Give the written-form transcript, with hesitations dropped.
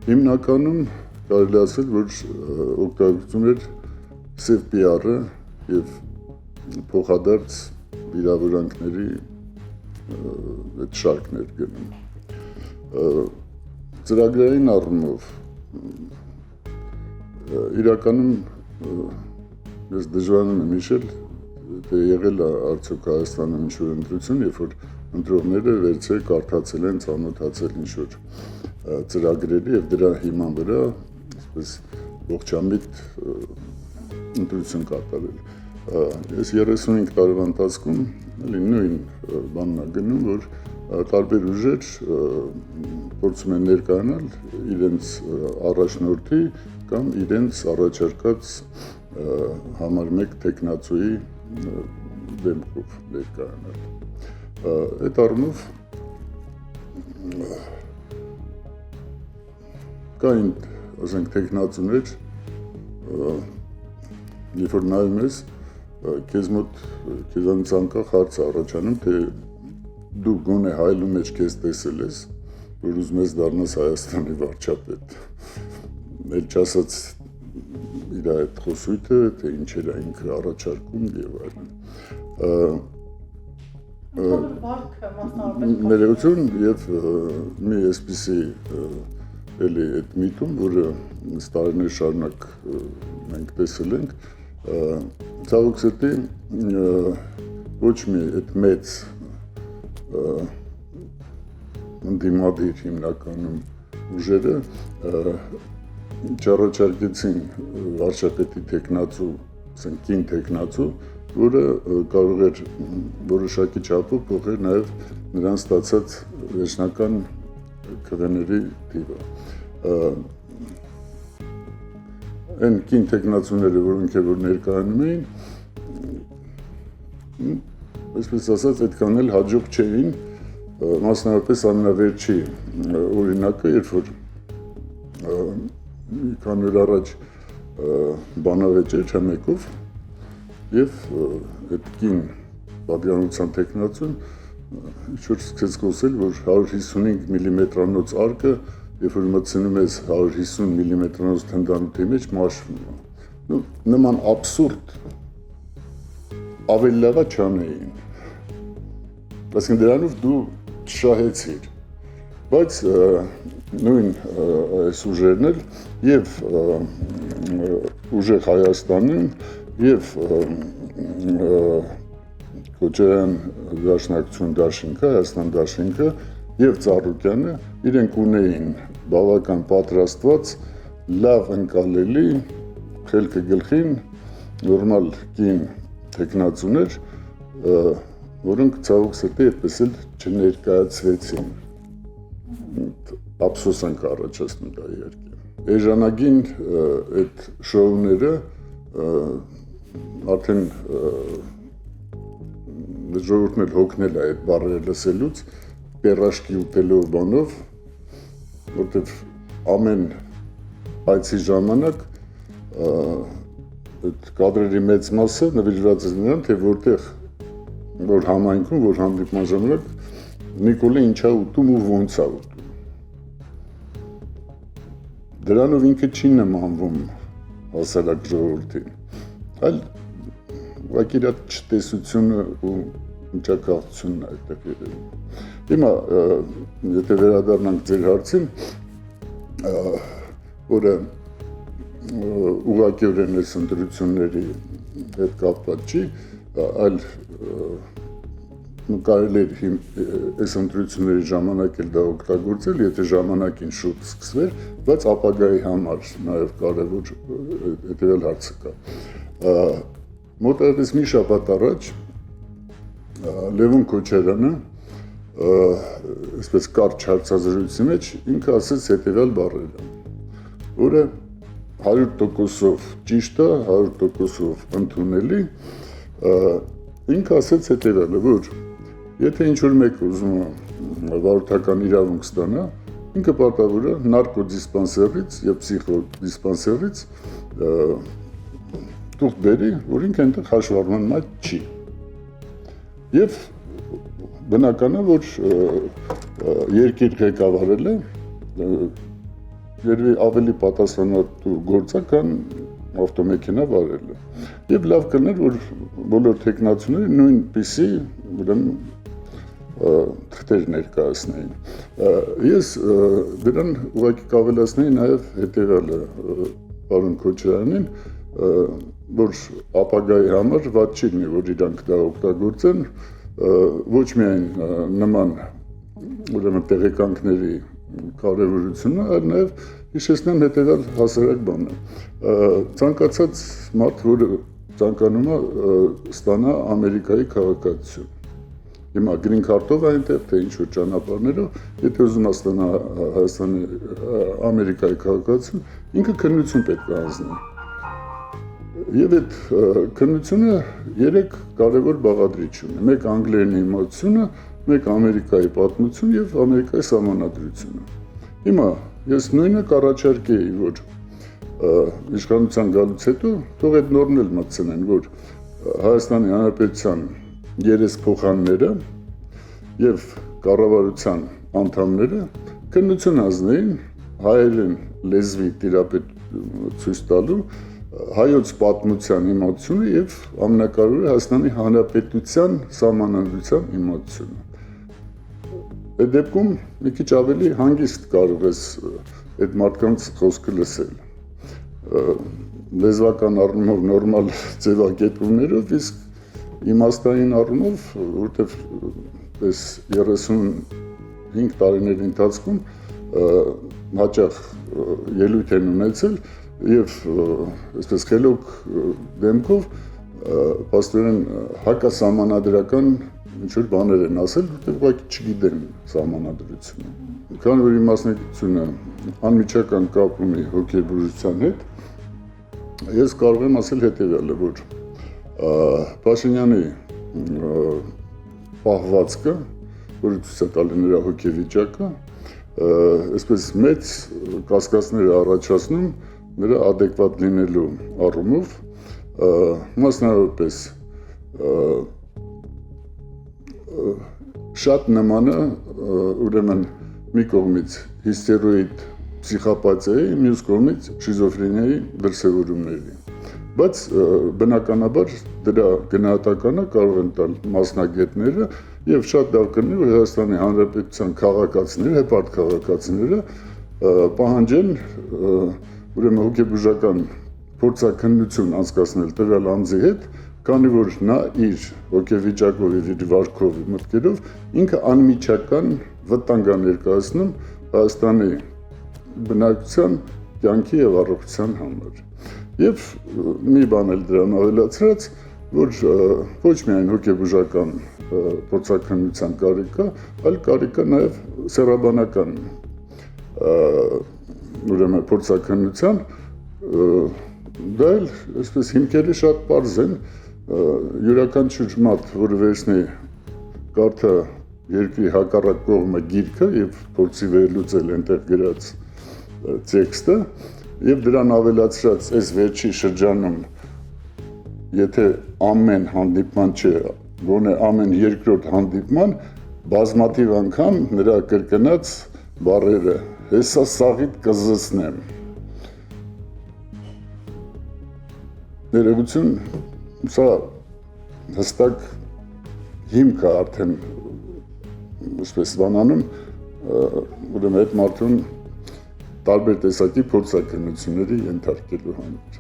Հիմնականում կարելի ասել, որ օգտագործում էր սև PR-ը եւ փոխադարձ վիրավորանքների այդ շարքներ գնում։ Ծրագրային առումով իրականում ես դժվարանում եմ հիշել, թե եղել է արդյոք Հայաստանում ինչ-որ ընտրություն, երբ որ ընտրողները վերցրել կարդացել են, ծանոթացել ինչ-որ ծրագրերի եւ դրա հիման վրա այսպես ողջամիտ ընտրություն կատարել։ Ես 35 տարվա ընթացքում նույն բանն է գնում, որ տարբեր ուժեր փորձում են ներկայանալ իրենց առաջնորդի կամ իրենց առաջարկած համար մեկ տեխնացուի դեմքով ներկայանալ։ Այդ առումով կային, ասենք, տեխնացուներ, երբ որ նայում ես, քեզանից անկախ հարց է առաջանում, թե դու գոնե հայելու մեջ քեզ տեսել ես, որ ուզում ես դառնաս Հայաստանի վարչապետ։ Էլ չասած իր այդ խոսույթը, թե ինչեր է ինքը առաջարկում եւ այլն։ Ներողություն եւ մի այսպիսի էլի այդ միտում, որը տարիներ շարունակ մենք տեսել ենք, ցավոք սրտի ոչ մի այդ մեծ ընդդիմադիր հիմնականում ուժերը չառաջարկեցին վարչապետի տեխնացու, ասենք կին տեխնացու, որը կարող էր որոշակի չափով փոխել նաև նրան ստացած վերջնական քվեների թիվը։ Այն կին տեխնացուները, որոնք որ ներկայանում էին, այսպես ասած, այդքան էլ հաջող չէին, մասնավորապես ամենավերջի օրինակը, երբ որ մի քանի օր առաջ բանավեճ էր հմեկով եւ այդ կին պատգամության տեխնացուն ինչ-որ սկսեց խոսել, որ 155 մմ-անոց արկը, երբ որ մտցնում ես 150 մմ-անոց թնդանոթի մեջ, մաշվում է։ Նման աբսուրդ ավելի լավա չանեին։ Այսինքն դրանով դու չշահեցիր։ Բայց նույն այս ուժերն էլ եւ ուժեղ Հայաստանում եւ Քոչարյան դաշնակցություն դաշինքը, Հայաստան դաշինքը եւ Ծառուկյանը իրենք ունեին բավական պատրաստված լավ ընկալելի խելքը գլխին նորմալ կին տեխնացուներ, որոնք ցավոք սրտի այդպես էլ չներկայացվեցին։ Ափսոս ենք առաջացնում դա իհարկե։ Էժանագին այդ շոուները արդեն ժողովուրդն էլ հոգնել է այդ բառերը լսելուց, պերաշկի ուտելով բանով, որտեղ ամեն այցի ժամանակ այդ կադրերի մեծ մասը նվիրված է նրան, թե որտեղ որ համայնքում, որ հանդիպման ժամանակ Նիկոլը ինչ է ուտում ու ոնց է ուտում։ Դրանով ինքը չի նմանվում հասարակ ժողովրդին, այլ ուղղակի իր չտեսությունը ու ընչակաղցությունն է այդտեղ երևում։ Հիմա, եթե վերադառնանք ձեր հարցին, որը ուղղակիորեն այս ընտրությունների հետ կապված չի, այլ կարելի է այս ընտրությունների ժամանակ էլ դա օգտագործել, եթե ժամանակին շուտ սկսվեր, բայց ապագայի համար նաև կարևոր հետևյալ հարցը կա։ Մոտավորապես մի շաբաթ առաջ Լևոն Քոչարյանը այսպես կարճ հարցազրույցի մեջ ինքը ասեց հետևյալ բառերը, որը 100%-ով ճիշտ է, 100%-ով ընդունելի, ինքը ասեց հետևյալը, որ եթե ինչ-որ մեկը ուզում է վարորդական իրավունք ստանա, ինքը պարտավոր է նարկոդիսպանսերից եւ պսիխոդիսպանսերից թուղթ բերի, որ ինքը այնտեղ հաշվառման մայթ չի։ Եվ բնական է, որ երկիր ղեկավարել է երևի ավելի պատասխանատու գործ է, քան ավտոմեքենա վարելը։ Եվ լավ կլներ, որ բոլոր տեխնացուները նույնպիսի ուրեմն թղթեր ներկայացնեին։ Ես դրան ուղղակի կավելացնեի նաև հետևյալը պարոն Քոչարյանին, որ ապագայի համար վատ չի լինի, որ իրանք դա օգտագործեն, ոչ միայն նման ուրեմն տեղեկանքների կարևորությունը, այլ նաև հիշեցնեմ հետևյալ հասարակ բանը։ Ցանկացած մարդ, որը ցանկանում է ստանա Ամերիկայի քաղաքացիություն։ Հիմա green card-ով այնտեղ, թե ինչ-որ ճանապարհներով, եթե ուզում է ստանա Հայաստանի Ամերիկայի քաղաքացիություն, ինքը քննություն պետք է անցնի։ Եվ այդ քննությունը 3 կարևոր բաղադրիչ ունի։ Մեկ անգլերենի իմացությունը, մեկ Ամերիկայի պատմություն եւ Ամերիկայի սահմանադրությունը։ Հիմա ես նույնը կառաջարկեի, որ իշխանության գալուց հետո թող այդ նորմն էլ մտցնեն, որ Հայաստանի Հանրապետության երեսփոխանները եւ կառավարության անդամները քննություն ազնեին հայերեն լեզվի տիրապետ ցույց տալու հայոց պատմության իմացությունը եւ ամենակարևորը Հայաստանի Հանրապետության սահմանադրության իմացությունը։ Այդ դեպքում մի քիչ ավելի հանգիստ կարող ես այդ մարդկանց խոսքը լսել։ Լեզվական առումով նորմալ ձևակերպումներով, իսկ իմաստային առումով, որտեղ այս 35 տարիների ընթացքում հաճախ ելույթ են ունեցել եւ այսպես խելոք դեմքով պաստորեն հակասահմանադրական ինչ-որ բաներ են ասել, որտեղ ուղղակի չգիտեն սահմանադրությունը։ Քանի որ իմաստնությունը անմիջական կապ ունի հոգեբուժության հետ, ես կարող եմ ասել հետևյալը, որ Փաշինյանի պահվածքը, որը ցույց է տալի նրա հոգեվիճակը, այսպես մեծ կասկածներ առաջացնում նրա adekvat լինելու առումով, մասնավորապես շատ նման է ուրեմն մի կողմից հիստերոիդ պսիխոպաթիայի, մյուս կողմից շիզոֆրենիայի դրսևորումների։ Բայց բնականաբար դրա գնահատականը կարող են տալ մասնագետները եւ շատ լավ կլինի, որ Հայաստանի Հանրապետության քաղաքացիները, հեպարտ քաղաքացիները պահանջեն ուրեմն հոգեբուժական փորձաքննություն անցկացնել տվյալ անձի հետ, քանի որ նա իր հոգեվիճակով եւ իր վարքով մտքերով ինքը անմիջական վտանգ է ներկայացնում Հայաստանի բնակչության կյանքի եւ առողջության համար։ Եվ մի բան էլ դրան ավելացրած, որ ոչ միայն հոգեբուժական փորձաքննության կարիք կա, այլ կարիք կա նաեւ սեռաբանական ուրեմն փորձաքննության, դա էլ այսպես հիմքերը շատ պարզ են, յուրաքանչյուր մարդ, որը վերցնի կարդա երկրի հակառակ կողմը գիրքը եւ փորձի վերլուծել այնտեղ գրած տեքստը եւ դրան ավելացրած այս վերջի շրջանում, եթե ամեն հանդիպման չէ, գոնե ամեն երկրորդ հանդիպման բազմաթիվ անգամ նրա կրկնած բառերը «հեսա սաղիդ կզսնեմ»։ Ներողություն, սա հստակ հիմք է արդեն այսպես բանանում, ուրեմն այդ մարդուն տարբեր տեսակի փորձաքննությունների ենթարկելու համար։